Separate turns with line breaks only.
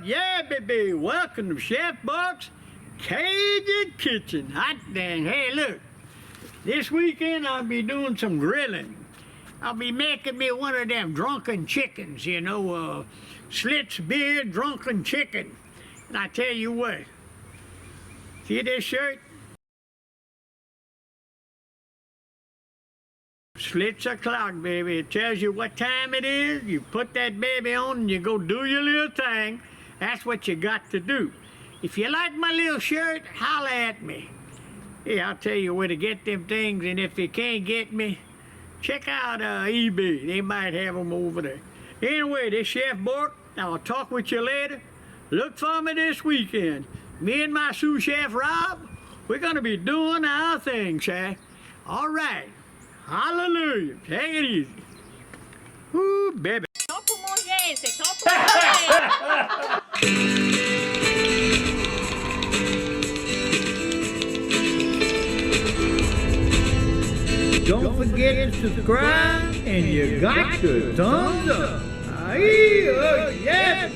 Yeah, baby, welcome to Chef Bourque's Cajun Kitchen. Hot dang. Hey, look, this weekend I'll be doing some grilling. I'll be making me one of them drunken chickens, you know, Schlitz beer drunken chicken. And I tell you what, see this shirt? Schlitz o'clock, baby. It tells you what time it is. You put that baby on and you go do your little thing. That's what you got to do. If you like my little shirt, holler at me. Yeah, I'll tell you where to get them things, and if you can't get me, check out eBay. They might have them over there. Anyway, this Chef Bourque. I'll talk with you later. Look for me this weekend. Me and my Soux Chef Rob, we're going to be doing our thing, sir. All right. Hallelujah. Take it easy. Ooh, baby. Don't forget to subscribe, and you got your thumbs up. Yes.